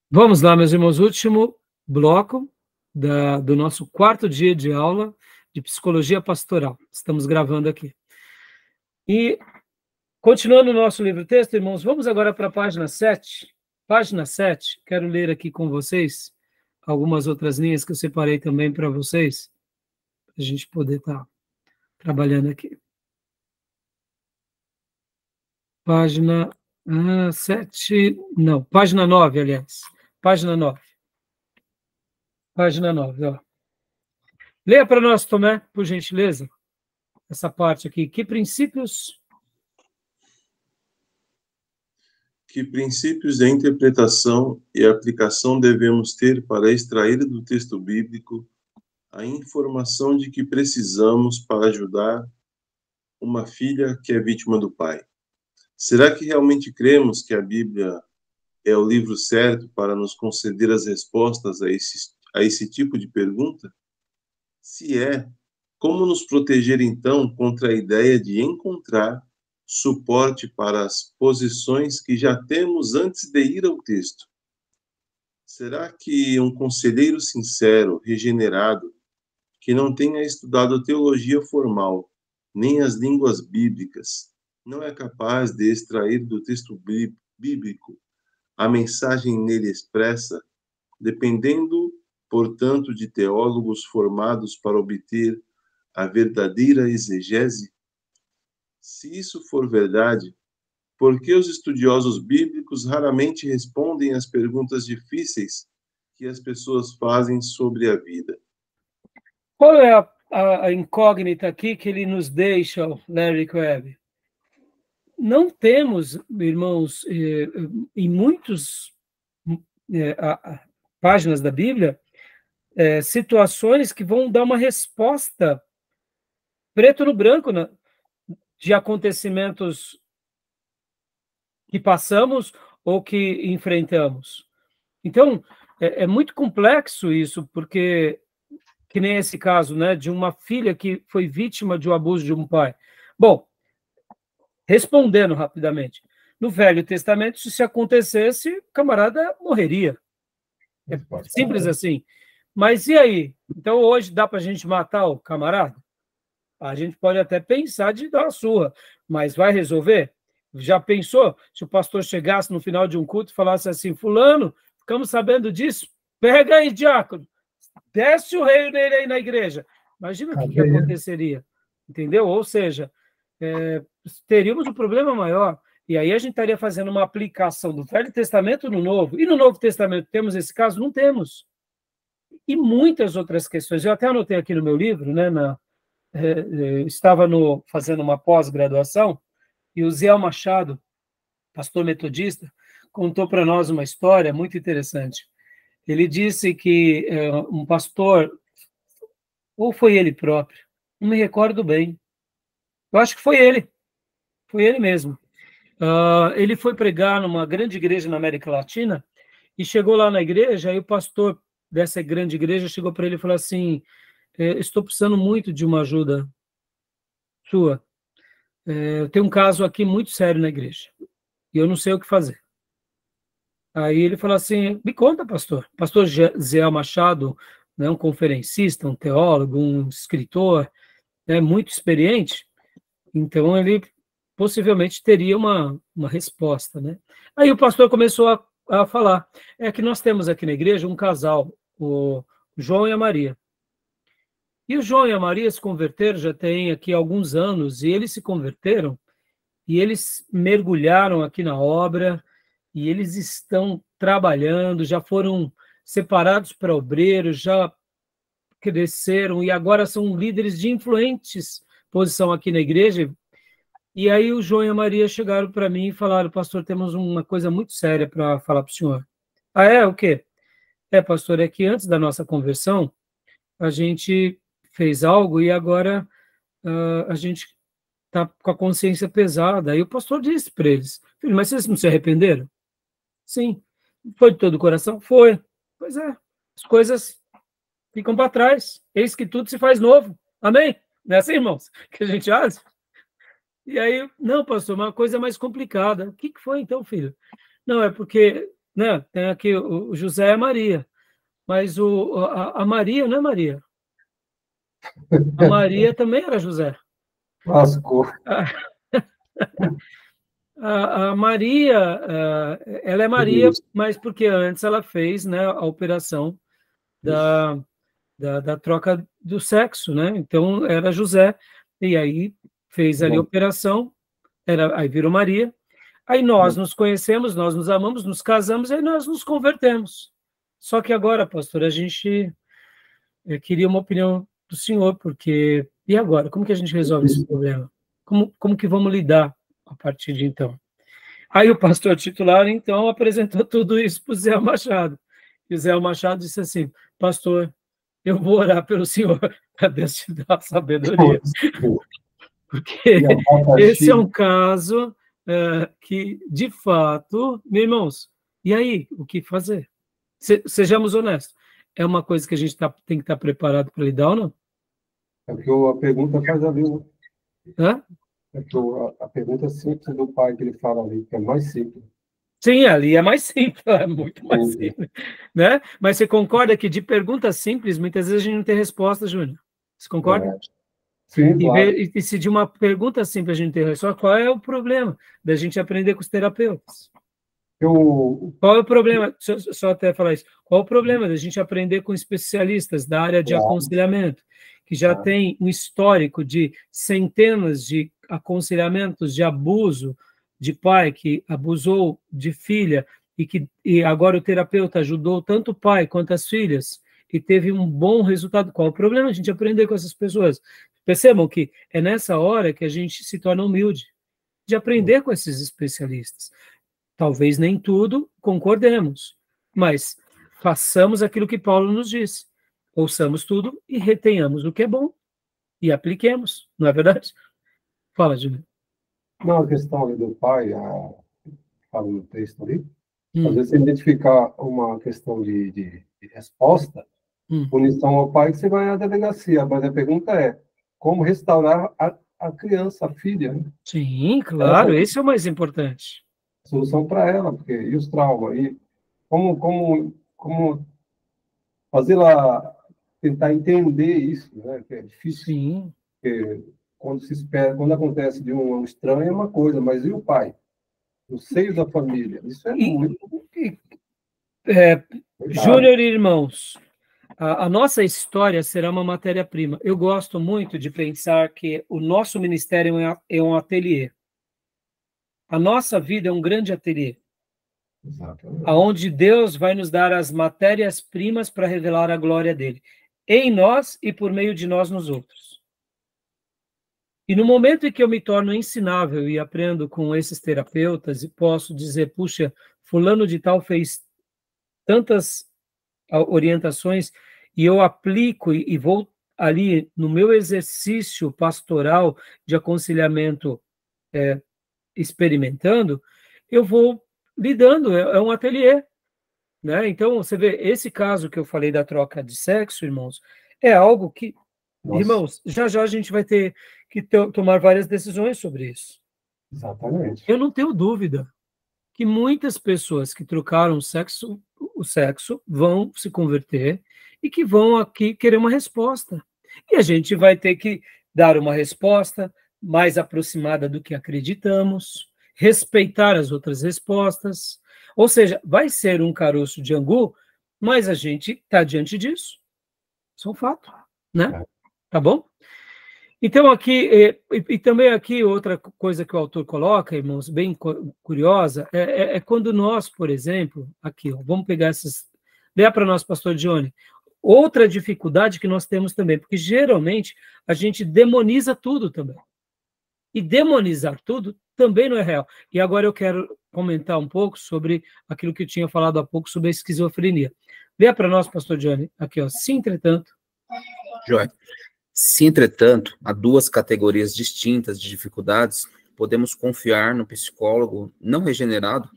Vamos lá, meus irmãos, último bloco do nosso quarto dia de aula de psicologia pastoral. Estamos gravando aqui. E, continuando o nosso livro-texto, irmãos, vamos agora para a página 7. Página 7, quero ler aqui com vocês algumas outras linhas que eu separei também para vocês, para a gente poder estar trabalhando aqui. Página 7, não, página 9, aliás. Página 9. Página 9, ó. Leia para nós, Tomé, por gentileza, essa parte aqui. Que princípios de interpretação e aplicação devemos ter para extrair do texto bíblico a informação de que precisamos para ajudar uma filha que é vítima do pai? Será que realmente cremos que a Bíblia é o livro certo para nos conceder as respostas a esse tipo de pergunta? Se é, como nos proteger então contra a ideia de encontrar suporte para as posições que já temos antes de ir ao texto? Será que um conselheiro sincero, regenerado, que não tenha estudado teologia formal, nem as línguas bíblicas, não é capaz de extrair do texto bíblico a mensagem nele expressa, dependendo, portanto, de teólogos formados para obter a verdadeira exegese? Se isso for verdade, por que os estudiosos bíblicos raramente respondem às perguntas difíceis que as pessoas fazem sobre a vida? Qual é a incógnita aqui que ele nos deixa, Larry Crabb? Não temos, irmãos, em muitas páginas da Bíblia, situações que vão dar uma resposta preto no branco, né, de acontecimentos que passamos ou que enfrentamos. Então, é muito complexo isso, porque, que nem esse caso, né, de uma filha que foi vítima de um abuso de um pai. Bom, respondendo rapidamente, no Velho Testamento, se acontecesse, o camarada morreria. É simples assim. Mas e aí? Então, hoje dá para a gente matar o camarada? A gente pode até pensar de dar uma surra, mas vai resolver? Já pensou se o pastor chegasse no final de um culto e falasse assim: fulano, ficamos sabendo disso? Pega aí, diácono, desce o rei nele aí na igreja. Imagina o que aconteceria, entendeu? Ou seja, teríamos um problema maior. E aí a gente estaria fazendo uma aplicação do Velho Testamento no Novo. E no Novo Testamento temos esse caso? Não temos. E muitas outras questões. Eu até anotei aqui no meu livro, né, estava fazendo uma pós-graduação, e o Zé Machado, pastor metodista, contou para nós uma história muito interessante. Ele disse que um pastor, ou foi ele próprio, não me recordo bem, eu acho que foi ele mesmo. Ele foi pregar numa grande igreja na América Latina, e chegou lá na igreja, e o pastor dessa grande igreja chegou para ele e falou assim: estou precisando muito de uma ajuda sua. Eu tenho um caso aqui muito sério na igreja, e eu não sei o que fazer. Aí ele falou assim: me conta, pastor. Pastor Zé Machado, né, um conferencista, um teólogo, um escritor, muito experiente, então ele possivelmente teria uma resposta, né? Aí o pastor começou a falar: é que nós temos aqui na igreja um casal, o João e a Maria. E o João e a Maria se converteram já tem aqui alguns anos, e eles se converteram, e eles mergulharam aqui na obra, e eles estão trabalhando, já foram separados para obreiros, já cresceram, e agora são líderes de influentes posição aqui na igreja. E aí o João e a Maria chegaram para mim e falaram: pastor, temos uma coisa muito séria para falar para o senhor. Ah, é? O quê? Pastor, é que antes da nossa conversão, a gente fez algo e agora a gente está com a consciência pesada. Aí o pastor disse para eles: filho, mas vocês não se arrependeram? Sim. Foi de todo o coração? Foi. Pois é. As coisas ficam para trás. Eis que tudo se faz novo. Amém? Não é assim, irmãos? Que a gente faz? E aí, não, pastor, uma coisa mais complicada. O que foi então, filho? Não, é porque né? Tem aqui o José e a Maria, mas a Maria não é Maria. A Maria também era José. Lascou. A Maria, ela é Maria, mas porque antes ela fez, né, a operação da troca do sexo, né? Então era José, e aí fez ali a operação, aí virou Maria. Aí nós nos conhecemos, nós nos amamos, nos casamos, aí nós nos convertemos. Só que agora, pastor, a gente queria uma opinião do senhor, porque e agora? Como que a gente resolve esse problema? Como que vamos lidar a partir de então? Aí o pastor titular, então, apresentou tudo isso para o Zé Machado. E o Zé Machado disse assim: pastor, eu vou orar pelo senhor para Deus te dar sabedoria. Porque esse é um caso que, de fato, meus irmãos, e aí, o que fazer? Sejamos honestos. É uma coisa que a gente tem que estar preparado para lidar ou não? É o que a pergunta faz ali, né? Hã? É que a pergunta simples do pai que ele fala ali, que é mais simples. Sim, ali é mais simples, é muito mais simples, né? Mas você concorda que de perguntas simples, muitas vezes a gente não tem resposta, Júnior? Você concorda? Sim, claro. E se de uma pergunta simples a gente tem resposta, qual é o problema da gente aprender com os terapeutas? Qual é o problema? Só até falar isso. Qual é o problema da gente aprender com especialistas da área de aconselhamento, que já tem um histórico de centenas de aconselhamentos de abuso de pai que abusou de filha e agora o terapeuta ajudou tanto o pai quanto as filhas e teve um bom resultado? Qual é o problema? A gente aprender com essas pessoas. Percebam que é nessa hora que a gente se torna humilde, de aprender com esses especialistas. Talvez nem tudo concordemos, mas façamos aquilo que Paulo nos diz. Ouçamos tudo e retenhamos o que é bom e apliquemos, não é verdade? Fala, Júlio. Não, a questão ali do pai, fala no texto ali, às vezes você identificar uma questão de resposta, punição ao pai, que você vai à delegacia, mas a pergunta é, como restaurar a criança, a filha? Né? Sim, claro, esse é o mais importante. Solução para ela, porque e os traumas? E como fazê-la tentar entender isso, né? Que é difícil. Sim. Porque quando acontece de um estranho é uma coisa, mas e o pai? No seio da família? Isso é muito... Júnior e irmãos, a nossa história será uma matéria-prima. Eu gosto muito de pensar que o nosso ministério é um ateliê. A nossa vida é um grande ateliê. Aonde Deus vai nos dar as matérias-primas para revelar a glória dele, em nós e por meio de nós nos outros. E no momento em que eu me torno ensinável e aprendo com esses terapeutas e posso dizer, puxa, fulano de tal fez tantas orientações e eu aplico e vou ali no meu exercício pastoral de aconselhamento experimentando, eu vou lidando, é um ateliê, né? Então, você vê, esse caso que eu falei da troca de sexo, irmãos, é algo que, irmãos, já a gente vai ter que tomar várias decisões sobre isso. Exatamente. Eu não tenho dúvida que muitas pessoas que trocaram o sexo vão se converter e que vão aqui querer uma resposta. E a gente vai ter que dar uma resposta mais aproximada do que acreditamos, respeitar as outras respostas. Ou seja, vai ser um caroço de angu, mas a gente está diante disso. Isso é um fato, né? Tá bom? Então, aqui, e também aqui, outra coisa que o autor coloca, irmãos, bem curiosa, é quando nós, por exemplo, aqui, ó, vamos pegar essas... Lê para nós, pastor Johnny. Outra dificuldade que nós temos também, porque geralmente a gente demoniza tudo também. E demonizar tudo também não é real. E agora eu quero comentar um pouco sobre aquilo que eu tinha falado há pouco sobre a esquizofrenia. Lê para nós, pastor Johnny, aqui, ó. Se, entretanto... Joia. Se, entretanto, há duas categorias distintas de dificuldades, podemos confiar no psicólogo não regenerado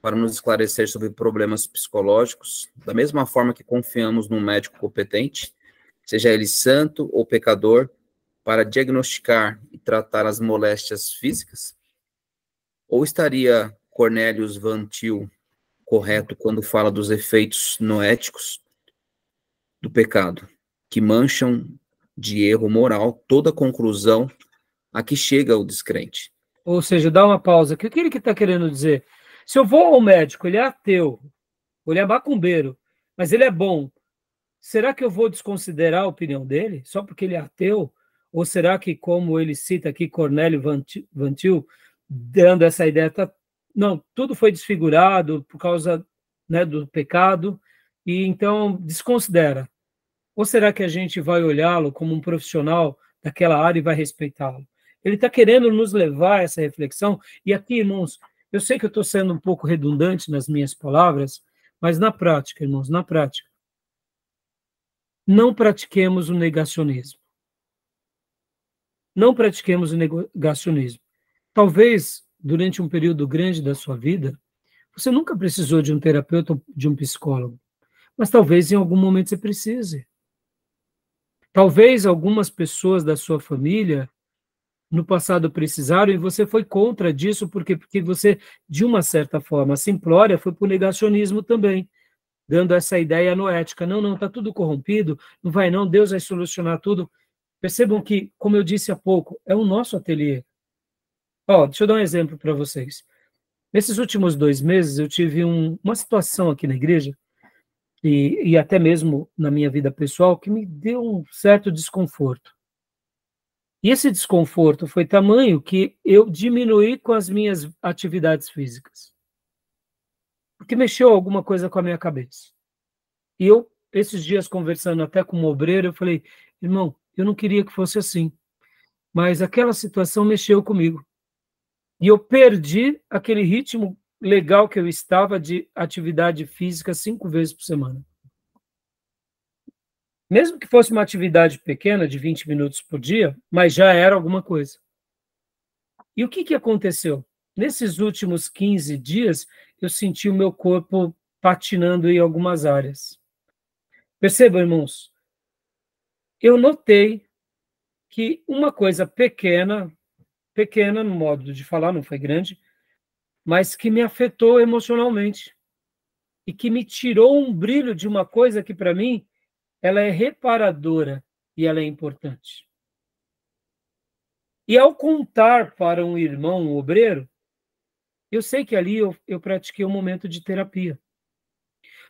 para nos esclarecer sobre problemas psicológicos, da mesma forma que confiamos num médico competente, seja ele santo ou pecador, para diagnosticar e tratar as moléstias físicas? Ou estaria Cornelius Van Til correto quando fala dos efeitos noéticos do pecado, que mancham de erro moral toda a conclusão a que chega o descrente. Ou seja, dá uma pausa. O que ele está querendo dizer? Se eu vou ao médico, ele é ateu, ele é macumbeiro, mas ele é bom, será que eu vou desconsiderar a opinião dele só porque ele é ateu? Ou será que, como ele cita aqui, Cornélio Van Til, dando essa ideia, não, tudo foi desfigurado por causa, né, do pecado, e então desconsidera? Ou será que a gente vai olhá-lo como um profissional daquela área e vai respeitá-lo? Ele está querendo nos levar a essa reflexão, e aqui, irmãos, eu sei que eu estou sendo um pouco redundante nas minhas palavras, mas na prática, irmãos, na prática, não pratiquemos o negacionismo. Não pratiquemos o negacionismo. Talvez, durante um período grande da sua vida, você nunca precisou de um terapeuta ou de um psicólogo, mas talvez em algum momento você precise. Talvez algumas pessoas da sua família no passado precisaram e você foi contra disso porque você, de uma certa forma, simplória, foi para o negacionismo também, dando essa ideia noética. Não, está tudo corrompido, não vai não, Deus vai solucionar tudo. Percebam que, como eu disse há pouco, é o nosso ateliê. Deixa eu dar um exemplo para vocês. Nesses últimos 2 meses, eu tive uma situação aqui na igreja, e até mesmo na minha vida pessoal, que me deu um certo desconforto. E esse desconforto foi tamanho que eu diminuí com as minhas atividades físicas. Porque mexeu alguma coisa com a minha cabeça. E eu, esses dias, conversando até com um obreiro, eu falei, irmão, eu não queria que fosse assim, mas aquela situação mexeu comigo. E eu perdi aquele ritmo legal que eu estava de atividade física 5 vezes por semana. Mesmo que fosse uma atividade pequena, de 20 minutos por dia, mas já era alguma coisa. E o que aconteceu? Nesses últimos 15 dias, eu senti o meu corpo patinando em algumas áreas. Percebam, irmãos, eu notei que uma coisa pequena no modo de falar, não foi grande, mas que me afetou emocionalmente e que me tirou um brilho de uma coisa que, para mim, ela é reparadora e ela é importante. E ao contar para um irmão, um obreiro, eu sei que ali eu pratiquei um momento de terapia.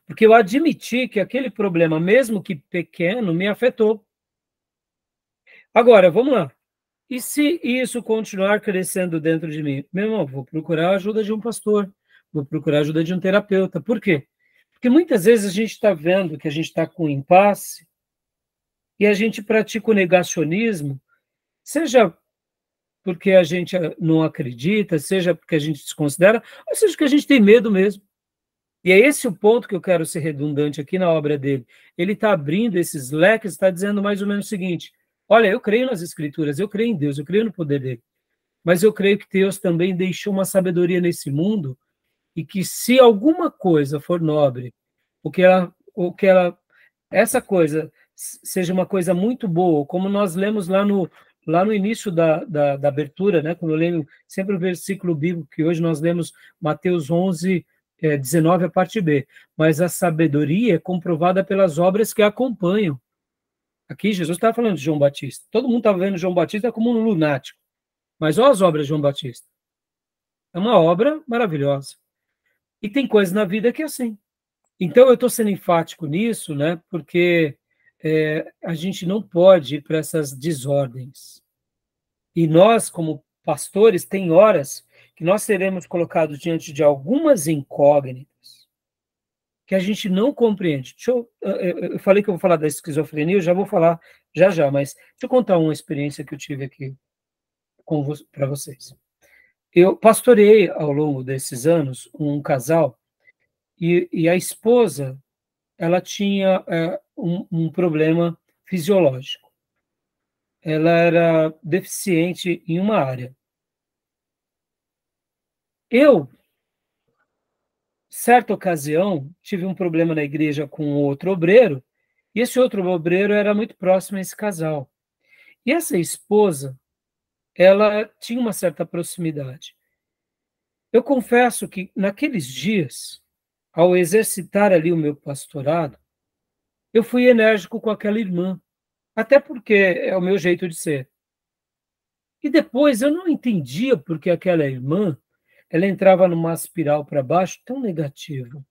Porque eu admiti que aquele problema, mesmo que pequeno, me afetou. Agora, vamos lá. E se isso continuar crescendo dentro de mim? Meu irmão, vou procurar a ajuda de um pastor, vou procurar a ajuda de um terapeuta. Por quê? Porque muitas vezes a gente está vendo que a gente está com impasse e a gente pratica o negacionismo, seja porque a gente não acredita, seja porque a gente desconsidera, ou seja porque a gente tem medo mesmo. E é esse o ponto que eu quero ser redundante aqui na obra dele. Ele está abrindo esses leques, está dizendo mais ou menos o seguinte, olha, eu creio nas Escrituras, eu creio em Deus, eu creio no poder dele, mas eu creio que Deus também deixou uma sabedoria nesse mundo e que se alguma coisa for nobre, essa coisa seja uma coisa muito boa, como nós lemos lá no início da abertura, né, quando eu leio sempre o versículo bíblico, que hoje nós lemos Mateus 11, 19, a parte B, mas a sabedoria é comprovada pelas obras que a acompanham. Aqui Jesus estava falando de João Batista. Todo mundo estava vendo João Batista como um lunático, mas olha as obras de João Batista. É uma obra maravilhosa. E tem coisas na vida que é assim. Então, eu estou sendo enfático nisso, né, porque a gente não pode ir para essas desordens. E nós, como pastores, tem horas que nós seremos colocados diante de algumas incógnitas que a gente não compreende. Eu falei que eu vou falar da esquizofrenia, eu já vou falar já, mas deixa eu contar uma experiência que eu tive aqui para vocês. Eu pastoreei ao longo desses anos um casal e a esposa, ela tinha um problema fisiológico. Ela era deficiente em uma área. Eu, certa ocasião, tive um problema na igreja com outro obreiro, e esse outro obreiro era muito próximo a esse casal. E essa esposa, ela tinha uma certa proximidade. Eu confesso que, naqueles dias, ao exercitar ali o meu pastorado, eu fui enérgico com aquela irmã, até porque é o meu jeito de ser. E depois eu não entendia porque aquela irmã, ela entrava numa espiral para baixo tão negativa.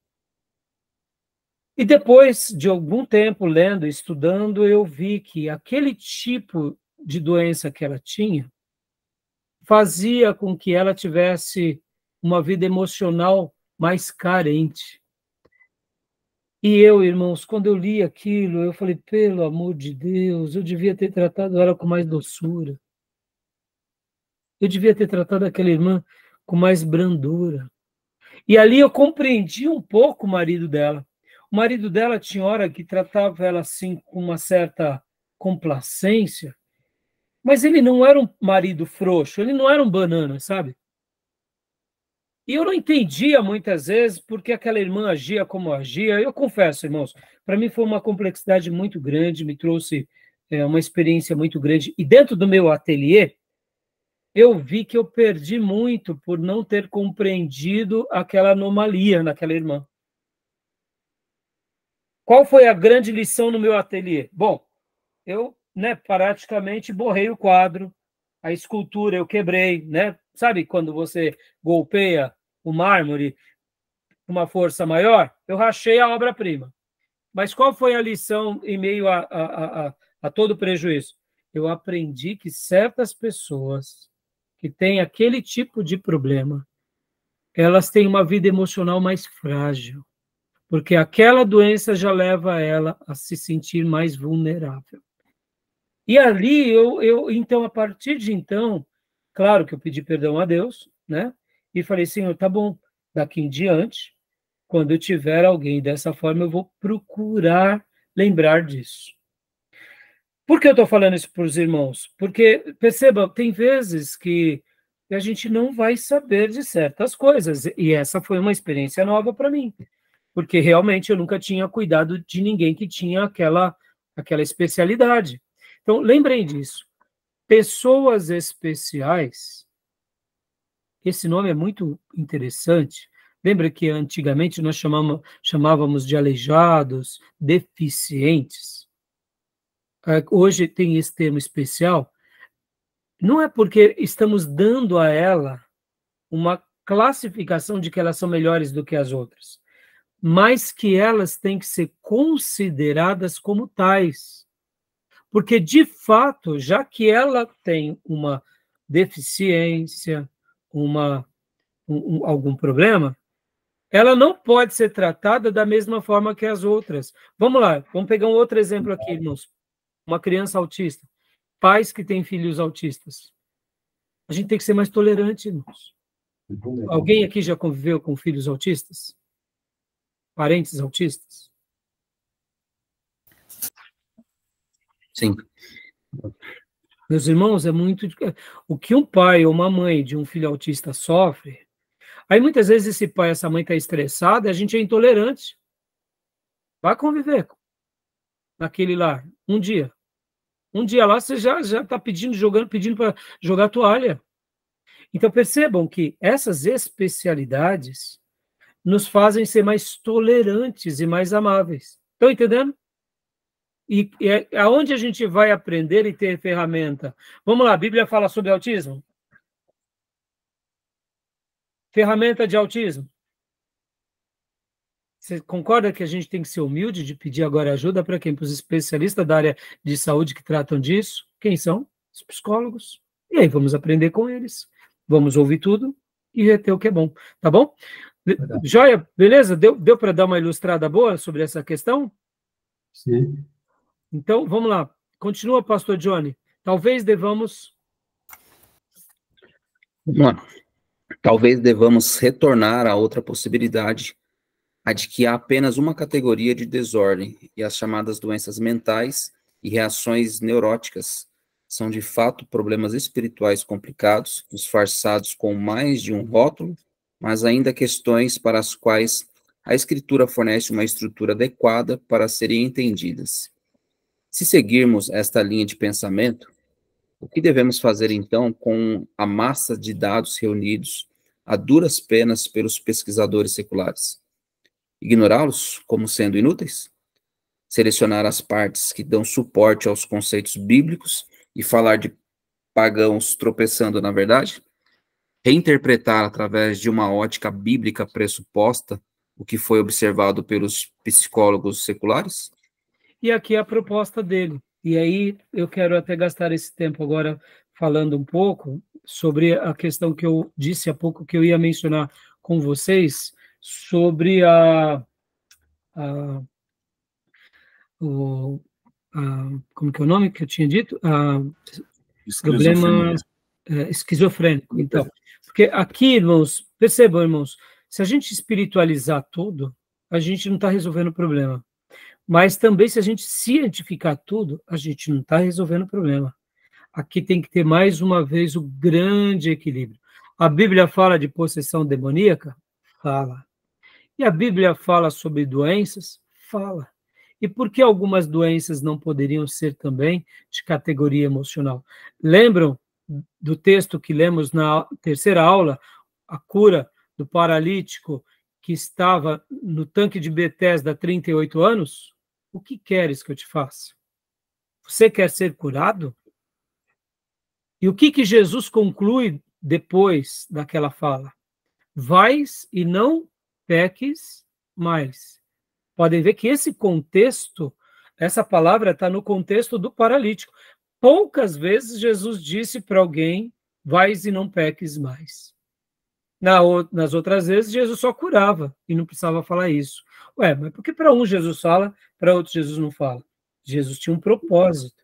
E depois de algum tempo lendo, estudando, eu vi que aquele tipo de doença que ela tinha fazia com que ela tivesse uma vida emocional mais carente. E eu, irmãos, quando eu li aquilo, eu falei, pelo amor de Deus, eu devia ter tratado ela com mais doçura. Eu devia ter tratado aquela irmã com mais brandura. E ali eu compreendi um pouco o marido dela. O marido dela tinha hora que tratava ela assim com uma certa complacência, mas ele não era um marido frouxo, ele não era um banana, sabe? E eu não entendia muitas vezes porque aquela irmã agia como agia. Eu confesso, irmãos, para mim foi uma complexidade muito grande, me trouxe uma experiência muito grande. E dentro do meu ateliê, eu vi que eu perdi muito por não ter compreendido aquela anomalia naquela irmã. Qual foi a grande lição no meu ateliê? Bom, eu praticamente borrei o quadro, a escultura eu quebrei, né? Sabe quando você golpeia o mármore com uma força maior? Eu rachei a obra-prima. Mas qual foi a lição em meio a todo o prejuízo? Eu aprendi que certas pessoas que têm aquele tipo de problema, elas têm uma vida emocional mais frágil, porque aquela doença já leva ela a se sentir mais vulnerável. E ali, então, a partir de então, claro que eu pedi perdão a Deus, né? E falei, Senhor, tá bom, daqui em diante, quando eu tiver alguém dessa forma, eu vou procurar lembrar disso. Por que eu estou falando isso para os irmãos? Porque, perceba, tem vezes que a gente não vai saber de certas coisas, e essa foi uma experiência nova para mim, porque realmente eu nunca tinha cuidado de ninguém que tinha aquela especialidade. Então, lembrem disso. Pessoas especiais, esse nome é muito interessante. Lembra que antigamente nós chamávamos de aleijados, deficientes? Hoje tem esse termo especial. Não é porque estamos dando a ela uma classificação de que elas são melhores do que as outras, mas que elas têm que ser consideradas como tais. Porque, de fato, já que ela tem uma deficiência, algum problema, ela não pode ser tratada da mesma forma que as outras. Vamos lá, vamos pegar um outro exemplo aqui, irmãos. Uma criança autista. Pais que têm filhos autistas. A gente tem que ser mais tolerante, irmãos. Alguém aqui já conviveu com filhos autistas? Parentes autistas? Sim. Meus irmãos, é muito... O que um pai ou uma mãe de um filho autista sofre, aí muitas vezes esse pai, essa mãe está estressada, a gente é intolerante. Vai conviver naquele lar, um dia. Um dia lá você já está pedindo para jogar toalha. Então percebam que essas especialidades nos fazem ser mais tolerantes e mais amáveis. Estão entendendo? E aonde a gente vai aprender e ter ferramenta? Vamos lá, a Bíblia fala sobre autismo? Ferramenta de autismo. Você concorda que a gente tem que ser humilde de pedir agora ajuda para quem? Para os especialistas da área de saúde que tratam disso? Quem são? Os psicólogos. E aí vamos aprender com eles. Vamos ouvir tudo e reter o que é bom. Tá bom? Joia, beleza? Deu para dar uma ilustrada boa sobre essa questão? Sim. Então, vamos lá. Continua, pastor Johnny. Talvez devamos... Vamos lá. Talvez devamos retornar a outra possibilidade, a de que há apenas uma categoria de desordem, e as chamadas doenças mentais e reações neuróticas são de fato problemas espirituais complicados, disfarçados com mais de um rótulo, mas ainda questões para as quais a Escritura fornece uma estrutura adequada para serem entendidas. Se seguirmos esta linha de pensamento, o que devemos fazer então com a massa de dados reunidos a duras penas pelos pesquisadores seculares? ignorá-los como sendo inúteis? Selecionar as partes que dão suporte aos conceitos bíblicos e falar de pagãos tropeçando na verdade? Reinterpretar através de uma ótica bíblica pressuposta o que foi observado pelos psicólogos seculares? E aqui é a proposta dele. E aí eu quero até gastar esse tempo agora falando um pouco sobre a questão que eu disse há pouco, que eu ia mencionar com vocês, sobre como que é o nome que eu tinha dito? Problema esquizofrênico. Então, porque aqui, irmãos, percebam, irmãos, se a gente espiritualizar tudo, a gente não está resolvendo o problema. Mas também, se a gente cientificar tudo, a gente não está resolvendo o problema. Aqui tem que ter, mais uma vez, o grande equilíbrio. A Bíblia fala de possessão demoníaca? Fala. E a Bíblia fala sobre doenças? Fala. E por que algumas doenças não poderiam ser também de categoria emocional? Lembram do texto que lemos na terceira aula, a cura do paralítico que estava no tanque de Betesda há 38 anos? O que queres que eu te faça? Você quer ser curado? E o que Jesus conclui depois daquela fala? Vais e não peques mais. Podem ver que esse contexto, essa palavra está no contexto do paralítico. Poucas vezes Jesus disse para alguém, vais e não peques mais. Nas outras vezes, Jesus só curava e não precisava falar isso. Ué, mas por que para um Jesus fala, para outros Jesus não fala? Jesus tinha um propósito,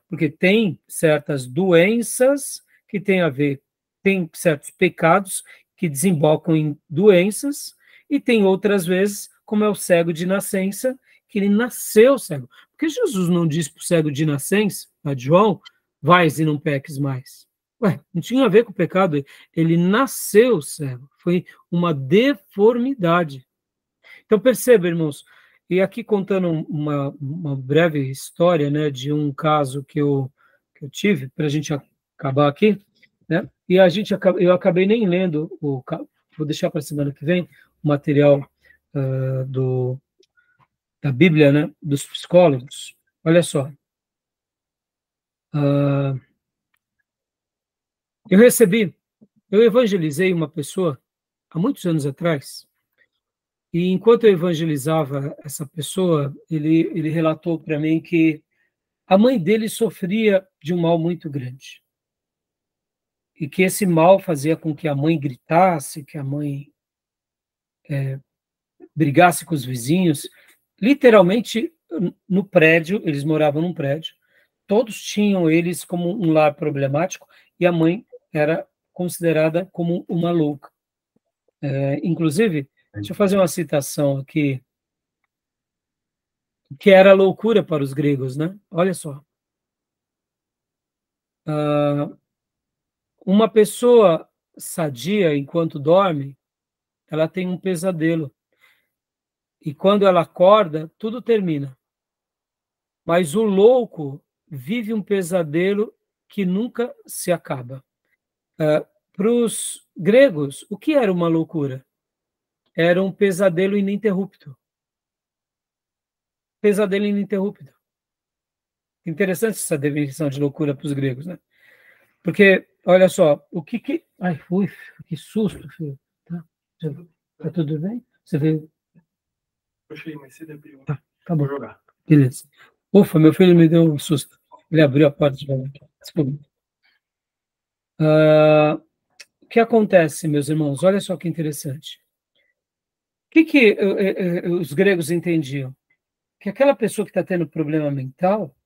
porque tem certas doenças que têm a ver, tem certos pecados que desembocam em doenças, e tem outras vezes, como é o cego de nascença, que ele nasceu cego. Porque Jesus não disse para o cego de nascença, a João, vais e não peques mais. Ué, não tinha a ver com o pecado, ele nasceu cego, foi uma deformidade. Então perceba, irmãos, e aqui contando uma breve história, né, de um caso que eu tive, para a gente acabar aqui, né, e eu acabei nem lendo, vou deixar para a semana que vem, o material da Bíblia, né, dos psicólogos. Olha só. Eu evangelizei uma pessoa há muitos anos atrás, e enquanto eu evangelizava essa pessoa, ele relatou para mim que a mãe dele sofria de um mal muito grande, e que esse mal fazia com que a mãe gritasse, que a mãe brigasse com os vizinhos. Literalmente, no prédio, eles moravam num prédio, todos tinham eles como um lar problemático, e a mãe era considerada como uma louca. Inclusive, deixa eu fazer uma citação aqui, que era loucura para os gregos, né? Olha só. Uma pessoa sadia, enquanto dorme, ela tem um pesadelo. E quando ela acorda, tudo termina. Mas o louco vive um pesadelo que nunca se acaba. Para os gregos, o que era uma loucura? Era um pesadelo ininterrupto. Pesadelo ininterrupto. Interessante essa definição de loucura para os gregos, né? Porque, olha só, o que... Ai, que susto, filho. Tá tudo bem? Você veio... Puxei, mas você abriu. Tá bom. Vou jogar. Beleza. Ufa, meu filho me deu um susto. Ele abriu a porta de novo. Desculpa. O que acontece, meus irmãos? Olha só que interessante. O que os gregos entendiam? Que aquela pessoa que está tendo problema mental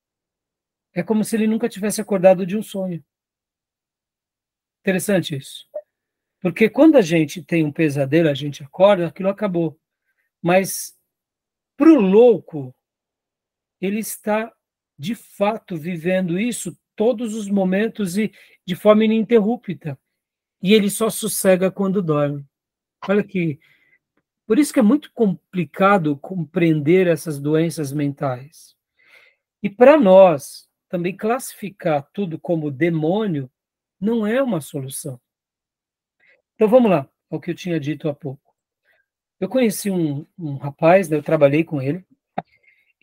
é como se ele nunca tivesse acordado de um sonho. Interessante isso. Porque quando a gente tem um pesadelo, a gente acorda, aquilo acabou. Mas para o louco, ele está, de fato, vivendo isso todos os momentos e de forma ininterrupta. E ele só sossega quando dorme. Olha que... Por isso que é muito complicado compreender essas doenças mentais. E para nós, também classificar tudo como demônio não é uma solução. Então vamos lá, ao que eu tinha dito há pouco. Eu conheci um rapaz, né, eu trabalhei com ele.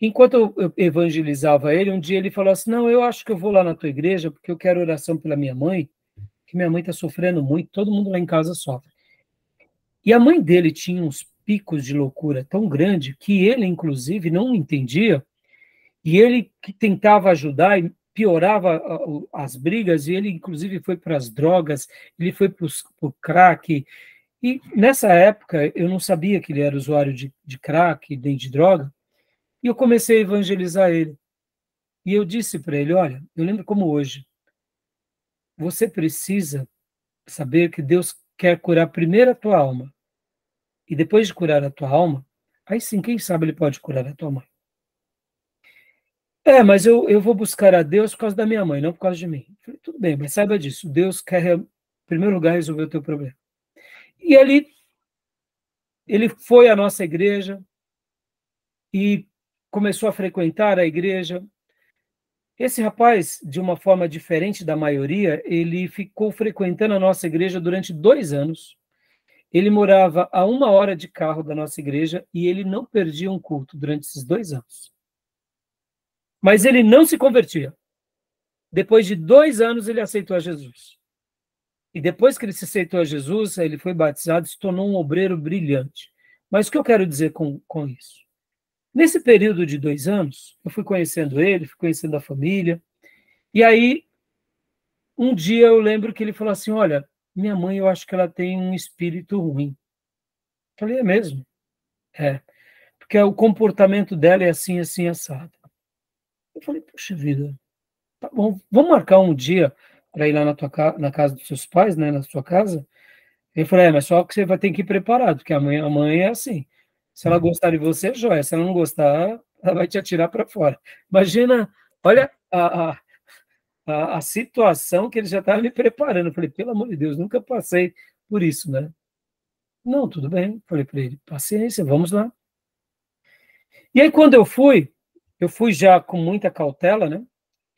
Enquanto eu evangelizava ele, um dia ele falou assim, não, eu acho que eu vou lá na tua igreja porque eu quero oração pela minha mãe, que minha mãe está sofrendo muito, todo mundo lá em casa sofre. E a mãe dele tinha uns picos de loucura tão grande que ele, inclusive, não entendia, e ele que tentava ajudar e piorava as brigas, e ele, inclusive, foi para as drogas, ele foi para o crack, e nessa época eu não sabia que ele era usuário de crack, nem de droga, e eu comecei a evangelizar ele. E eu disse para ele, olha, eu lembro como hoje, você precisa saber que Deus quer curar primeiro a tua alma, e depois de curar a tua alma, aí sim, quem sabe ele pode curar a tua mãe. Mas eu vou buscar a Deus por causa da minha mãe, não por causa de mim. Eu falei, tudo bem, mas saiba disso, Deus quer, em primeiro lugar, resolver o teu problema. E ele foi à nossa igreja e começou a frequentar a igreja. Esse rapaz, de uma forma diferente da maioria, ele ficou frequentando a nossa igreja durante 2 anos. Ele morava a 1 hora de carro da nossa igreja e ele não perdia um culto durante esses 2 anos. Mas ele não se convertia. Depois de 2 anos, ele aceitou a Jesus. E depois que ele se aceitou a Jesus, ele foi batizado e se tornou um obreiro brilhante. Mas o que eu quero dizer com isso? Nesse período de 2 anos, eu fui conhecendo ele, fui conhecendo a família, e aí, um dia eu lembro que ele falou assim, olha, minha mãe, eu acho que ela tem um espírito ruim. Eu falei, é mesmo? Porque o comportamento dela é assim, assim, assado. Eu falei, puxa vida, tá bom, vamos marcar um dia para ir lá na casa dos seus pais, né, na sua casa? Ele falou, mas só que você vai ter que ir preparado, porque a mãe é assim. Se ela gostar de você, é joia. Se ela não gostar, ela vai te atirar para fora. Imagina, olha a situação que ele já estava me preparando. Eu falei, pelo amor de Deus, nunca passei por isso, né? Não, tudo bem. Falei para ele, paciência, vamos lá. E aí, quando eu fui já com muita cautela, né?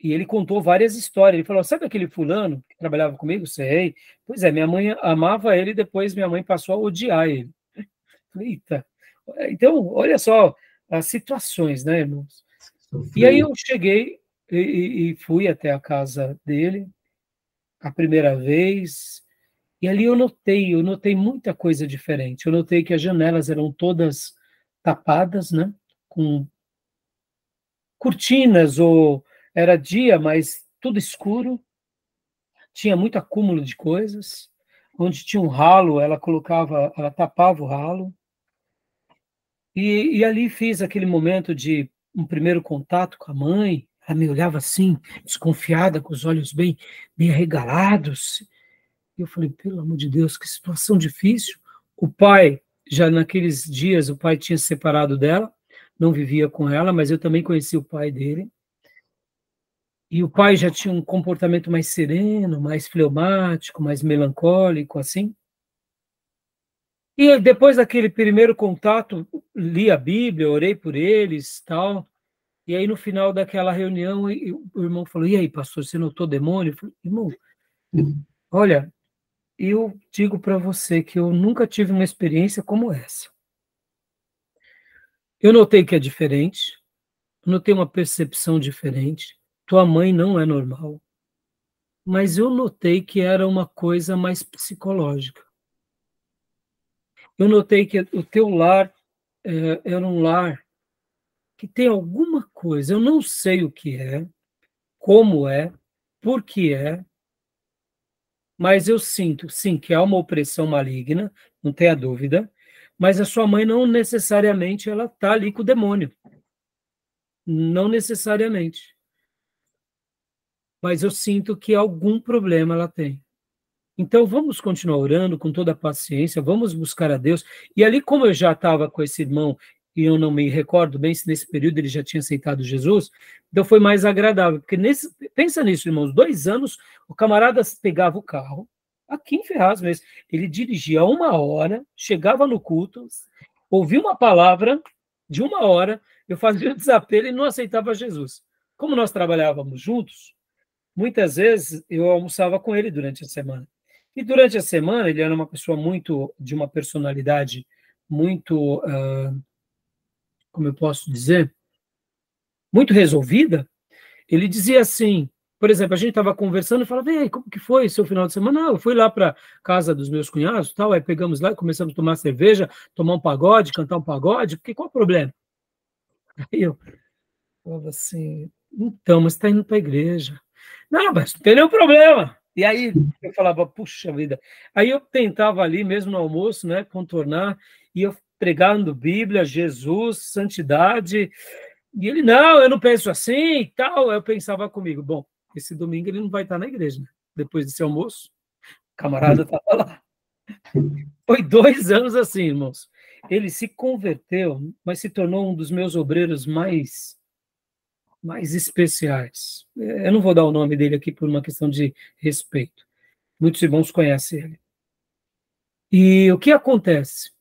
E ele contou várias histórias. Ele falou, sabe aquele fulano que trabalhava comigo? Sei. Pois é, minha mãe amava ele, depois minha mãe passou a odiar ele. Falei, eita. Então, olha só as situações, né, irmãos? E aí eu cheguei e fui até a casa dele a primeira vez, e ali eu notei muita coisa diferente. Eu notei que as janelas eram todas tapadas, né, com cortinas, ou era dia, mas tudo escuro, tinha muito acúmulo de coisas, onde tinha um ralo, ela tapava o ralo, e ali fiz aquele momento de um primeiro contato com a mãe, ela me olhava assim, desconfiada, com os olhos bem arregalados, e eu falei, pelo amor de Deus, que situação difícil. O pai, já naqueles dias, o pai tinha se separado dela, não vivia com ela, mas eu também conheci o pai dele, e o pai já tinha um comportamento mais sereno, mais fleumático, mais melancólico, assim. E depois daquele primeiro contato, li a Bíblia, orei por eles, tal. E aí, no final daquela reunião, o irmão falou, e aí, pastor, você notou demônio? Eu falei, irmão, olha, eu digo para você que eu nunca tive uma experiência como essa. Eu notei que é diferente, notei uma percepção diferente, tua mãe não é normal, mas eu notei que era uma coisa mais psicológica. Eu notei que o teu lar era um lar que tem alguma coisa, eu não sei o que é, como é, por que é, mas eu sinto, sim, que há uma opressão maligna, não tenha dúvida, mas a sua mãe não necessariamente ela está ali com o demônio. Não necessariamente. Mas eu sinto que algum problema ela tem. Então, vamos continuar orando com toda a paciência, vamos buscar a Deus. E ali, como eu já estava com esse irmão, e eu não me recordo bem se nesse período ele já tinha aceitado Jesus, então foi mais agradável. Porque pensa nisso, irmãos, 2 anos, o camarada pegava o carro, aqui em Ferraz mesmo, ele dirigia 1 hora, chegava no culto, ouvia uma palavra de 1 hora, eu fazia o desapelo e não aceitava Jesus. Como nós trabalhávamos juntos, muitas vezes eu almoçava com ele durante a semana. E durante a semana ele era uma pessoa de uma personalidade muito, como eu posso dizer, muito resolvida, ele dizia assim, por exemplo, a gente estava conversando e falava, e aí, como que foi seu final de semana? Não, eu fui lá para casa dos meus cunhados, tal, aí pegamos lá e começamos a tomar cerveja, tomar um pagode, cantar um pagode, porque qual o problema? Aí eu falava assim, então, mas está indo para a igreja. Não, mas não tem nenhum problema. E aí eu falava, puxa vida. Aí eu tentava ali, mesmo no almoço, né, contornar, e eu pregando Bíblia, Jesus, santidade, e ele, não, eu não penso assim e tal. Eu pensava comigo, bom, esse domingo ele não vai estar na igreja, né? Depois desse almoço, o camarada estava lá. Foi 2 anos assim, irmãos. Ele se converteu, mas se tornou um dos meus obreiros mais especiais. Eu não vou dar o nome dele aqui por uma questão de respeito. Muitos irmãos conhecem ele. E o que acontece?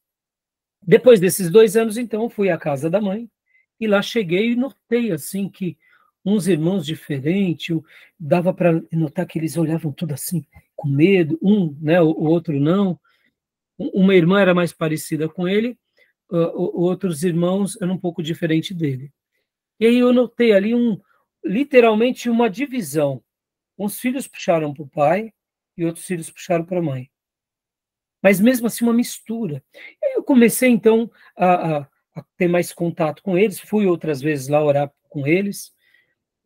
Depois desses 2 anos, então, eu fui à casa da mãe, e lá cheguei e notei, assim, que uns irmãos diferentes, dava para notar que eles olhavam tudo assim, com medo, né, o outro não. Uma irmã era mais parecida com ele, outros irmãos eram um pouco diferente dele. E aí eu notei ali literalmente uma divisão. Uns filhos puxaram para o pai e outros filhos puxaram para a mãe. Mas mesmo assim uma mistura. E aí eu comecei então a ter mais contato com eles, fui outras vezes lá orar com eles,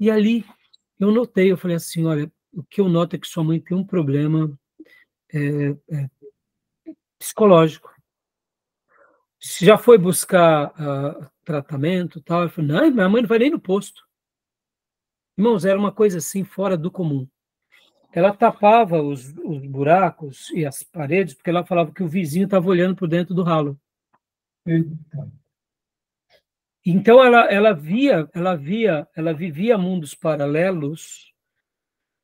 e ali eu notei, eu falei assim, olha, o que eu noto é que sua mãe tem um problema psicológico. Se já foi buscar tratamento e tal, eu falei, não, minha mãe não vai nem no posto. Irmãos, era uma coisa assim fora do comum. Ela tapava os buracos e as paredes, porque ela falava que o vizinho estava olhando por dentro do ralo. Então ela vivia mundos paralelos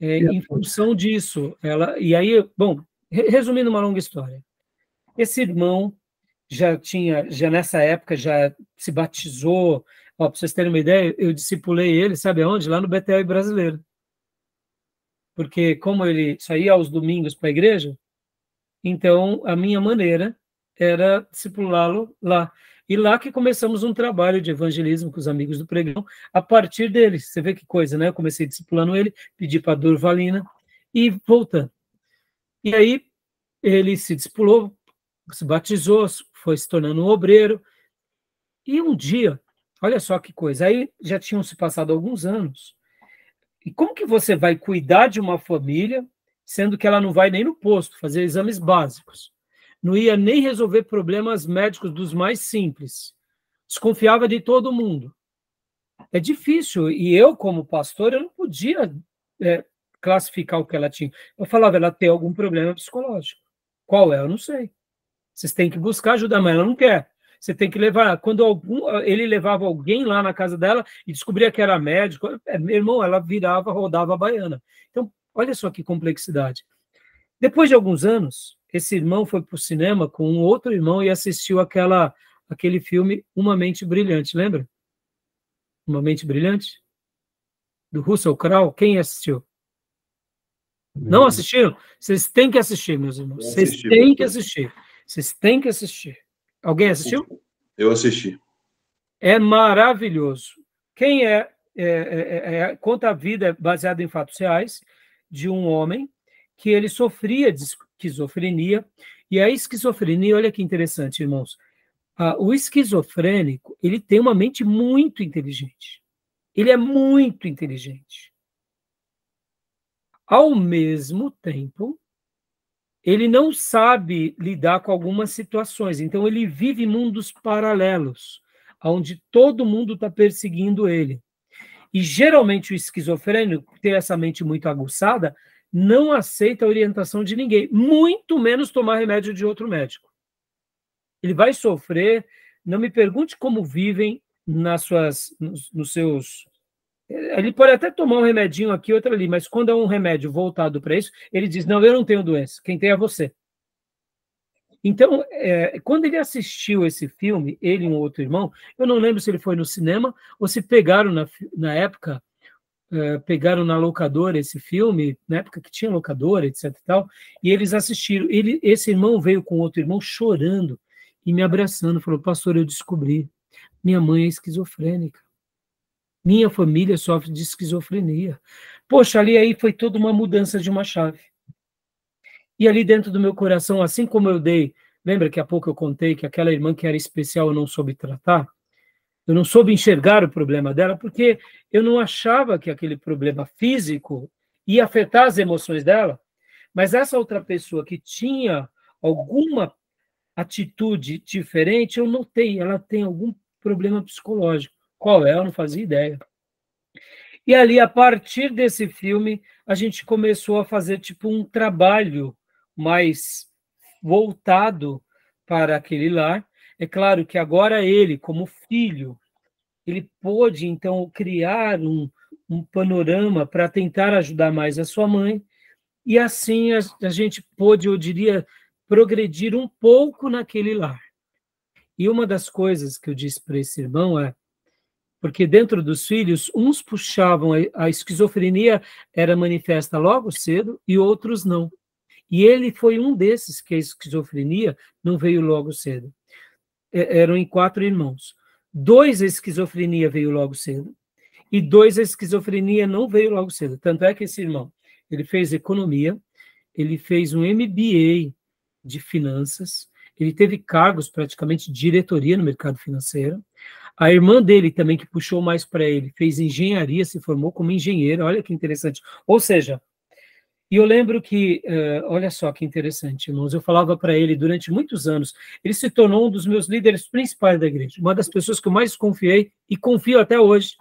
em função disso. E aí, bom, resumindo uma longa história, esse irmão já nessa época já se batizou. Para vocês terem uma ideia, eu discipulei ele, sabe aonde? Lá no Betel Brasileiro. Porque como ele saía aos domingos para a igreja, então a minha maneira era discipulá-lo lá. E lá que começamos um trabalho de evangelismo com os amigos do pregão, a partir deles. Você vê que coisa, né? Eu comecei discipulando ele, pedi para a Durvalina e voltando. E aí ele se discipulou, se batizou, foi se tornando um obreiro. E um dia, olha só que coisa, aí já tinham se passado alguns anos. E como que você vai cuidar de uma família, sendo que ela não vai nem no posto fazer exames básicos? Não ia nem resolver problemas médicos dos mais simples. Desconfiava de todo mundo. É difícil. E eu, como pastor, eu não podia classificar o que ela tinha. Eu falava, ela tem algum problema psicológico. Qual é? Eu não sei. Vocês têm que buscar ajuda, mas ela não quer. Você tem que levar. Quando ele levava alguém lá na casa dela e descobria que era médico, meu irmão, ela virava, rodava a baiana. Então, olha só que complexidade. Depois de alguns anos, esse irmão foi para o cinema com um outro irmão e assistiu aquele filme Uma Mente Brilhante, lembra? Uma Mente Brilhante? Do Russell Crowe. Quem assistiu? Não assistiram? Vocês têm que assistir, meus irmãos. Vocês têm que assistir. Vocês têm que assistir. Alguém assistiu? Eu assisti. É maravilhoso. Quem conta a vida baseada em fatos reais de um homem que ele sofria de esquizofrenia. E a esquizofrenia, olha que interessante, irmãos. O esquizofrênico, ele tem uma mente muito inteligente. Ele é muito inteligente. Ao mesmo tempo, ele não sabe lidar com algumas situações. Então, ele vive em mundos paralelos, onde todo mundo está perseguindo ele. E, geralmente, o esquizofrênico, ter essa mente muito aguçada, não aceita a orientação de ninguém, muito menos tomar remédio de outro médico. Ele vai sofrer. Não me pergunte como vivem nos seus... Ele pode até tomar um remedinho aqui, outro ali, mas quando é um remédio voltado para isso, ele diz, não, eu não tenho doença, quem tem é você. Então, quando ele assistiu esse filme, ele e um outro irmão, eu não lembro se ele foi no cinema ou se pegaram na época, pegaram na locadora esse filme, na época que tinha locadora, etc. e tal, e eles assistiram. Esse irmão veio com outro irmão chorando e me abraçando, falou, pastor, eu descobri, minha mãe é esquizofrênica. Minha família sofre de esquizofrenia. Poxa, ali aí foi toda uma mudança de uma chave. E ali dentro do meu coração, assim como eu dei, lembra que há pouco eu contei que aquela irmã que era especial eu não soube tratar? Eu não soube enxergar o problema dela, porque eu não achava que aquele problema físico ia afetar as emoções dela, mas essa outra pessoa que tinha alguma atitude diferente, eu notei, ela tem algum problema psicológico. Qual é? Eu não fazia ideia. E ali, a partir desse filme, a gente começou a fazer tipo um trabalho mais voltado para aquele lar. É claro que agora ele, como filho, ele pôde, então, criar um panorama para tentar ajudar mais a sua mãe, e assim a gente pôde, eu diria, progredir um pouco naquele lar. E uma das coisas que eu disse para esse irmão é, porque dentro dos filhos, uns puxavam, a esquizofrenia era manifesta logo cedo e outros não. E ele foi um desses que a esquizofrenia não veio logo cedo. Eram em 4 irmãos. 2 a esquizofrenia veio logo cedo e 2 a esquizofrenia não veio logo cedo. Tanto é que esse irmão, ele fez economia, ele fez um MBA de finanças, ele teve cargos praticamente de diretoria no mercado financeiro. A irmã dele também, que puxou mais para ele, fez engenharia, se formou como engenheira, olha que interessante. Ou seja, e eu lembro que, olha só que interessante, irmãos, eu falava para ele durante muitos anos, ele se tornou um dos meus líderes principais da igreja, uma das pessoas que eu mais confiei e confio até hoje.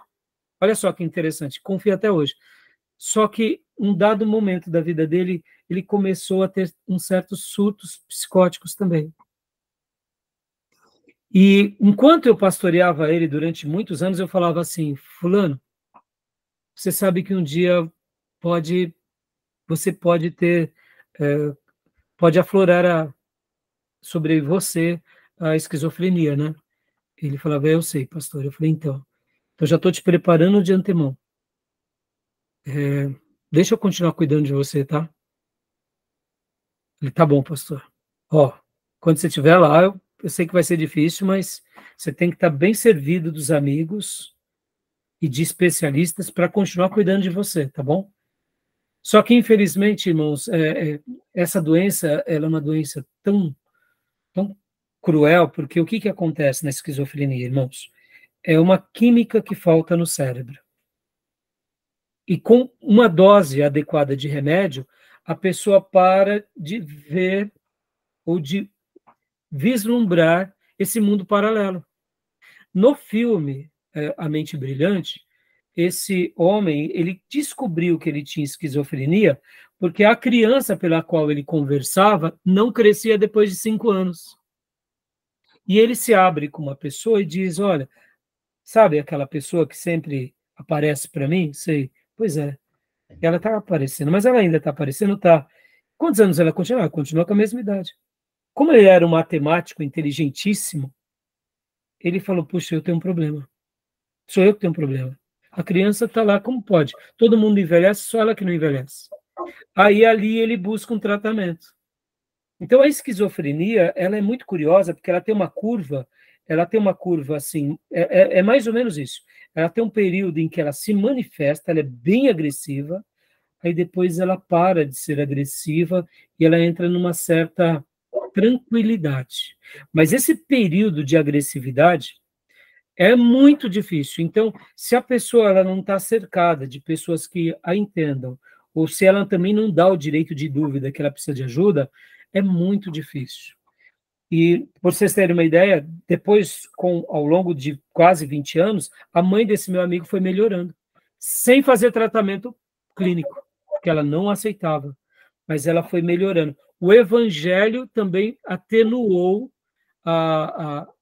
Olha só que interessante, confio até hoje. Só que, um dado momento da vida dele, ele começou a ter uns certos surtos psicóticos também. E enquanto eu pastoreava ele durante muitos anos, eu falava assim, fulano, você sabe que um dia você pode ter, pode aflorar sobre você a esquizofrenia, né? Ele falava, eu sei, pastor. Eu falei, então já estou te preparando de antemão. Deixa eu continuar cuidando de você, tá? Ele, tá bom, pastor. Ó, quando você estiver lá, eu sei que vai ser difícil, mas você tem que estar bem servido dos amigos e de especialistas para continuar cuidando de você, tá bom? Só que, infelizmente, irmãos, essa doença, ela é uma doença tão cruel, porque o que acontece na esquizofrenia, irmãos? É uma química que falta no cérebro. E com uma dose adequada de remédio, a pessoa para de ver ou de vislumbrar esse mundo paralelo. No filme A Mente Brilhante, esse homem, ele descobriu que ele tinha esquizofrenia porque a criança pela qual ele conversava não crescia depois de 5 anos. E ele se abre com uma pessoa e diz, olha, sabe aquela pessoa que sempre aparece para mim? Sei, pois é, ela está aparecendo, mas ela ainda está aparecendo, está. Quantos anos ela continua? Ela continua com a mesma idade. Como ele era um matemático inteligentíssimo, ele falou, puxa, eu tenho um problema. Sou eu que tenho um problema. A criança está lá como pode. Todo mundo envelhece, só ela que não envelhece. Aí ali ele busca um tratamento. Então a esquizofrenia, ela é muito curiosa, porque ela tem uma curva assim, é mais ou menos isso. Ela tem um período em que ela se manifesta, ela é bem agressiva, aí depois ela para de ser agressiva e ela entra numa certa tranquilidade. Mas esse período de agressividade é muito difícil. Então, se a pessoa ela não está cercada de pessoas que a entendam, ou se ela também não dá o direito de dúvida que ela precisa de ajuda, é muito difícil. E, por vocês terem uma ideia, depois, ao longo de quase 20 anos, a mãe desse meu amigo foi melhorando, sem fazer tratamento clínico, porque ela não aceitava, mas ela foi melhorando. O evangelho também atenuou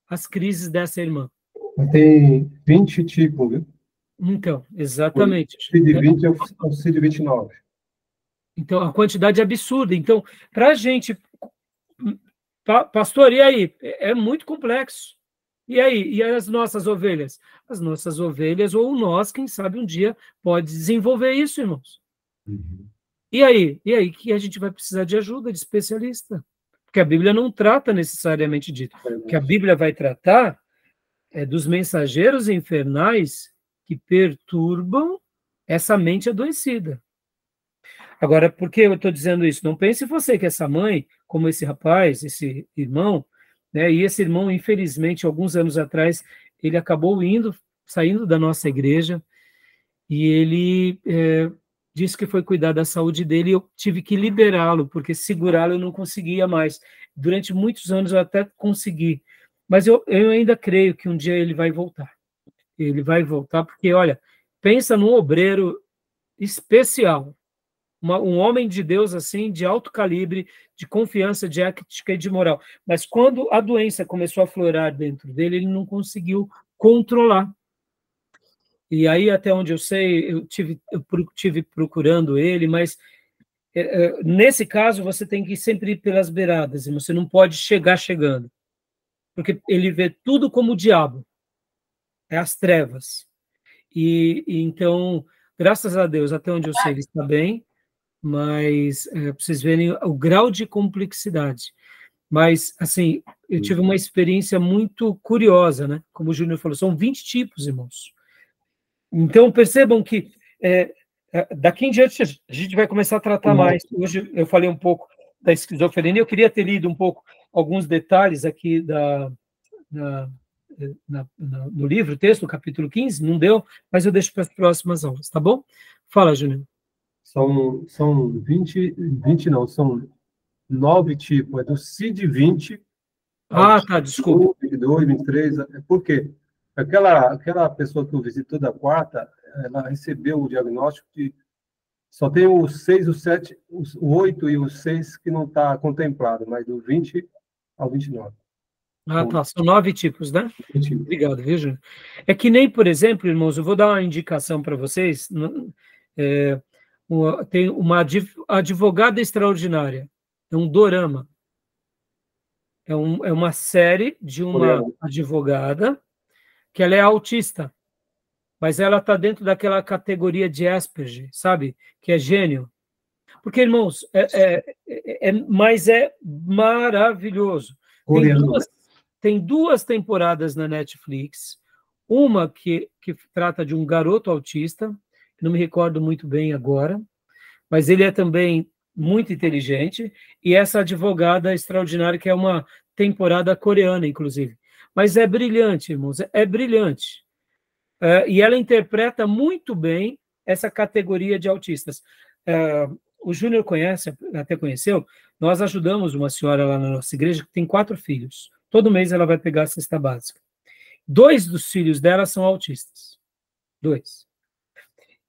as crises dessa irmã. Tem 20 tipos, viu? Então, exatamente. O CID-20 é o CID-29. Então, a quantidade é absurda. Então, para a gente... Pastor, e aí? É muito complexo. E aí? E as nossas ovelhas? As nossas ovelhas, ou nós, quem sabe, um dia pode desenvolver isso, irmãos. Uhum. E aí? E aí que a gente vai precisar de ajuda, de especialista. Porque a Bíblia não trata necessariamente disso. O que a Bíblia vai tratar é dos mensageiros infernais que perturbam essa mente adoecida. Agora, por que eu estou dizendo isso? Não pense você que essa mãe, como esse rapaz, esse irmão, né, e esse irmão, infelizmente, alguns anos atrás, ele acabou saindo da nossa igreja, e ele disse que foi cuidar da saúde dele, e eu tive que liberá-lo, porque segurá-lo eu não conseguia mais. Durante muitos anos eu até consegui, mas eu ainda creio que um dia ele vai voltar. Ele vai voltar, porque, olha, pensa num obreiro especial, um homem de Deus assim, de alto calibre, de confiança, de ética e de moral. Mas quando a doença começou a florar dentro dele, ele não conseguiu controlar. E aí, até onde eu sei, eu tive procurando ele, mas nesse caso você tem que sempre ir pelas beiradas, e você não pode chegar chegando, porque ele vê tudo como o diabo, é as trevas. E então, graças a Deus, até onde eu sei, ele está bem, mas para vocês verem o grau de complexidade. Mas, assim, eu tive uma experiência muito curiosa, né? Como o Júnior falou, são 20 tipos, irmãos. Então, percebam que daqui em diante a gente vai começar a tratar mais. Hoje eu falei um pouco da esquizofrenia, eu queria ter lido um pouco alguns detalhes aqui no livro, texto, capítulo 15, não deu, mas eu deixo para as próximas aulas, tá bom? Fala, Júnior. São 20 não, são 9 tipos, é do CID-20. Tá, desculpa. 22, 23, por quê? Aquela pessoa que eu visito toda quarta, ela recebeu o diagnóstico de só tem o 6, o 7, o 8 e o 6 que não está contemplado, mas do 20 ao 29. Tá, são 9 tipos, né? Obrigado, viu, Júnior? É que nem, por exemplo, irmãos, eu vou dar uma indicação para vocês, tem uma advogada extraordinária, é um dorama, é uma série de uma advogada que ela é autista, mas ela está dentro daquela categoria de Asperger, sabe? Que é gênio. Porque, irmãos, mas é maravilhoso. Tem duas temporadas na Netflix, uma que trata de um garoto autista, não me recordo muito bem agora, mas ele é também muito inteligente, e essa advogada extraordinária, que é uma temporada coreana, inclusive. Mas é brilhante, irmãos, é brilhante. E ela interpreta muito bem essa categoria de autistas. O Júnior até conheceu, nós ajudamos uma senhora lá na nossa igreja que tem 4 filhos. Todo mês ela vai pegar a cesta básica. 2 dos filhos dela são autistas. 2.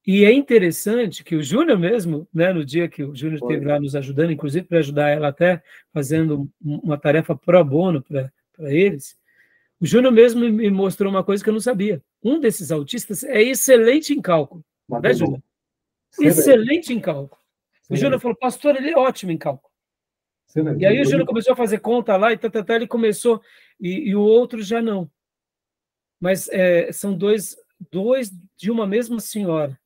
E é interessante que o Júnior mesmo, né, no dia que o Júnior esteve lá nos ajudando, inclusive para ajudar ela até fazendo uma tarefa pro bono para eles, o Júnior mesmo me mostrou uma coisa que eu não sabia. Um desses autistas é excelente em cálculo. Né, Júnior? Excelente em cálculo. O Júnior falou, pastor, ele é ótimo em cálculo. E aí o Júnior começou a fazer conta lá, e ele começou, e o outro já não. Mas são dois de uma mesma senhora.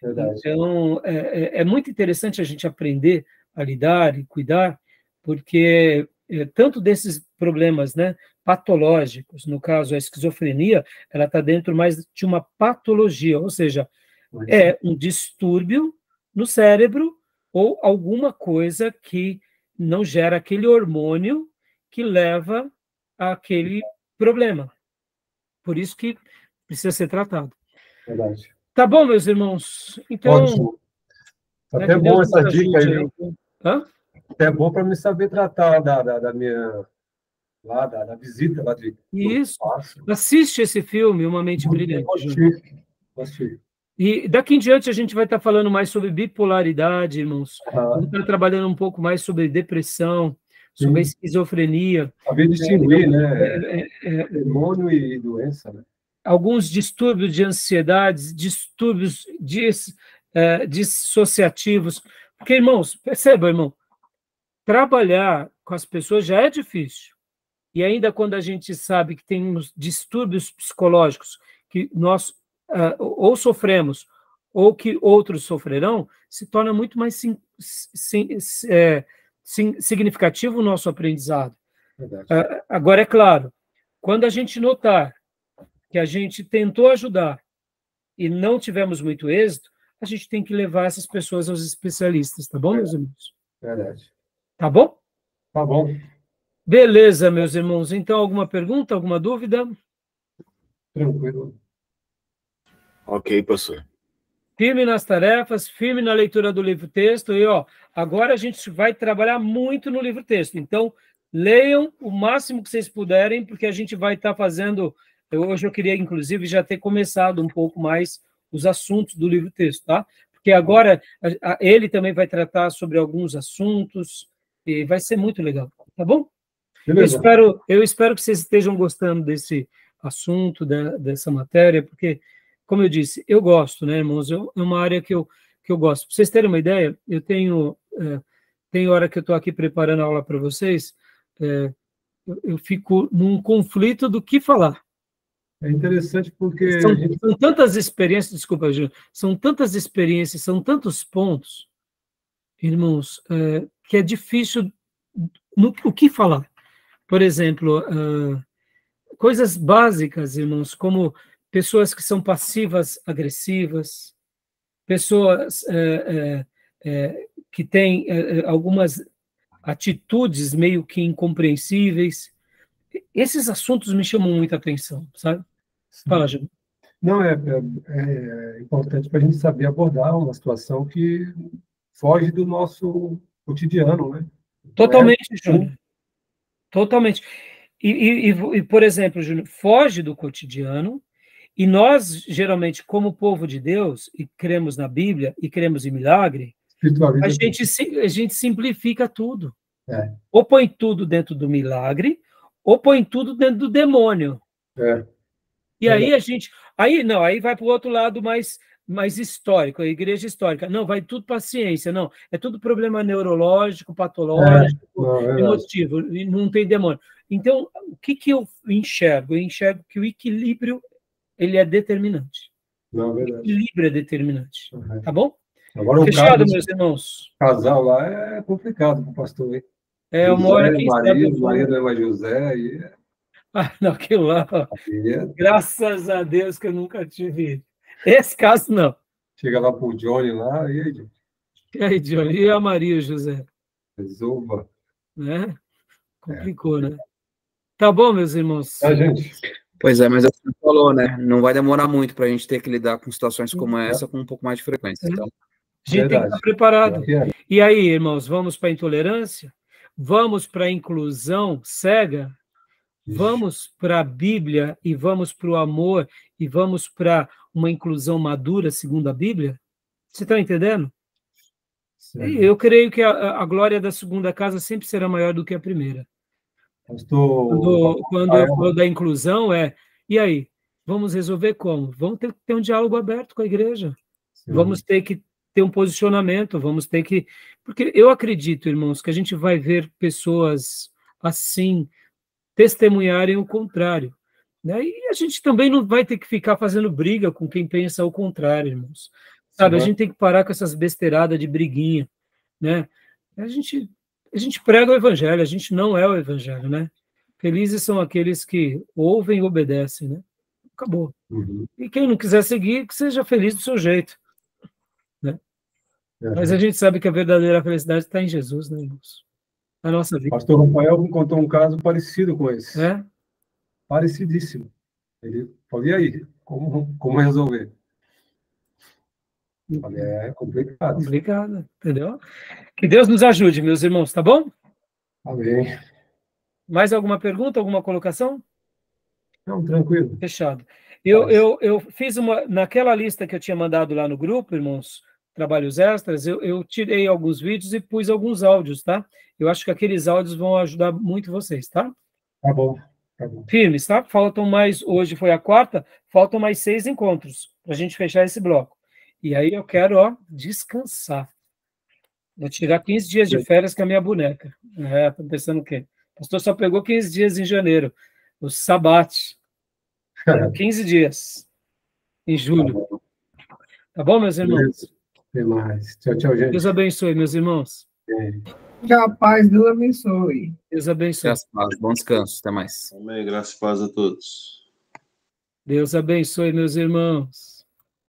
Verdade. Então, é muito interessante a gente aprender a lidar e cuidar, porque tanto desses problemas, né, patológicos, no caso a esquizofrenia, ela está dentro mais de uma patologia, ou seja, é um distúrbio no cérebro ou alguma coisa que não gera aquele hormônio que leva àquele problema. Por isso que precisa ser tratado. Verdade. Tá bom, meus irmãos? Então, ótimo. Até bom essa dica aí, viu? Até bom para me saber tratar da minha lá da visita lá de. Isso. Assiste esse filme, Uma Mente Brilhante. Assistir. E daqui em diante a gente vai estar falando mais sobre bipolaridade, irmãos. Vamos estar trabalhando um pouco mais sobre depressão, sobre a esquizofrenia. Saber distinguir, né? Hormônio e doença, né? Alguns distúrbios de ansiedade, distúrbios dissociativos. Porque, irmãos, perceba, irmão, trabalhar com as pessoas já é difícil. E ainda quando a gente sabe que tem uns distúrbios psicológicos que nós ou sofremos ou que outros sofrerão, se torna muito mais significativo o nosso aprendizado. Agora, é claro, quando a gente notar que a gente tentou ajudar e não tivemos muito êxito, a gente tem que levar essas pessoas aos especialistas, tá bom, meus irmãos? Verdade. Tá bom? Tá bom. Beleza, meus irmãos. Então, alguma pergunta, alguma dúvida? Tranquilo. Ok, professor. Firme nas tarefas, firme na leitura do livro-texto. E, agora a gente vai trabalhar muito no livro-texto. Então, leiam o máximo que vocês puderem, porque a gente vai estar fazendo... Hoje eu queria, inclusive, já ter começado um pouco mais os assuntos do livro-texto, tá? Porque agora ele também vai tratar sobre alguns assuntos e vai ser muito legal, tá bom? Eu espero que vocês estejam gostando desse assunto, dessa matéria, porque, como eu disse, eu gosto, né, irmãos? É uma área que eu gosto. Para vocês terem uma ideia, eu tenho hora que eu estou aqui preparando a aula para vocês, eu fico num conflito do que falar. É interessante porque... São tantas experiências, desculpa, Júlio, são tantas experiências, são tantos pontos, irmãos, que é difícil o que falar. Por exemplo, coisas básicas, irmãos, como pessoas que são passivas, agressivas, pessoas que têm algumas atitudes meio que incompreensíveis. Esses assuntos me chamam muita atenção, sabe? Fala, Júlio. Não, é importante para a gente saber abordar uma situação que foge do nosso cotidiano, né? Totalmente, Júnior. Totalmente. E, por exemplo, Júnior, foge do cotidiano, e nós, geralmente, como povo de Deus, e cremos na Bíblia, e cremos em milagre, a gente simplifica tudo. Ou põe tudo dentro do milagre, ou põe tudo dentro do demônio. E aí a gente... Aí vai para o outro lado mais histórico, a igreja histórica. Não, vai tudo para a ciência, não. É tudo problema neurológico, patológico, emotivo, e não tem demônio. Então, o que eu enxergo? Eu enxergo que o equilíbrio, ele é determinante. O equilíbrio é determinante. Tá bom? Agora, fechado, meus irmãos. Casal lá é complicado para o pastor, hein? Uma hora que marido é José e... não, aquilo lá, graças a Deus que eu nunca tive. Esse caso, não. Chega lá pro Johnny lá, e aí, Johnny? E aí, Johnny? E a Maria, José? Resolva. Né? Complicou, né? Tá bom, meus irmãos? Gente. Pois é, mas você falou, né? Não vai demorar muito para a gente ter que lidar com situações como essa com um pouco mais de frequência. Então. A gente tem que estar preparado. E aí, irmãos, vamos para a intolerância? Vamos para a inclusão cega? Vamos para a Bíblia e vamos para o amor e vamos para uma inclusão madura segundo a Bíblia? Você está entendendo? Sim. Eu creio que a glória da segunda casa sempre será maior do que a primeira. Quando eu falo da inclusão, e aí? Vamos resolver como? Vamos ter que ter um diálogo aberto com a igreja. Sim. Vamos ter que ter um posicionamento, vamos ter que... Porque eu acredito, irmãos, que a gente vai ver pessoas assim testemunharem o contrário. Né? E a gente também não vai ter que ficar fazendo briga com quem pensa o contrário, irmãos. Sabe, a gente tem que parar com essas besteiradas de briguinha. Né? A gente prega o evangelho, a gente não é o evangelho. Né? Felizes são aqueles que ouvem e obedecem. Né? Acabou. E quem não quiser seguir, que seja feliz do seu jeito. Né? Mas a gente sabe que a verdadeira felicidade está em Jesus, né, irmãos? A nossa vida. Pastor Rafael me contou um caso parecido com esse. Parecidíssimo. Ele falou, e aí? Como resolver? Falei, é complicado. Complicado, entendeu? Que Deus nos ajude, meus irmãos, tá bom? Amém. Mais alguma pergunta, alguma colocação? Não, tranquilo. Fechado. Eu fiz naquela lista que eu tinha mandado lá no grupo, irmãos, trabalhos extras, eu tirei alguns vídeos e pus alguns áudios, tá? Eu acho que aqueles áudios vão ajudar muito vocês, tá? Tá bom. Firmes, tá? Faltam mais, hoje foi a quarta, faltam mais 6 encontros para a gente fechar esse bloco. E aí eu quero, descansar. Vou tirar 15 dias de férias com a minha boneca. Tô pensando o quê? O pastor só pegou 15 dias em janeiro. O sabate. 15 dias. Em julho. Tá bom, meus irmãos? Até mais. Tchau, gente. Deus abençoe, meus irmãos. Já a paz, Deus abençoe. Deus abençoe. Graças a Deus. Bom descanso. Até mais. Amém. Graças e paz a todos. Deus abençoe, meus irmãos.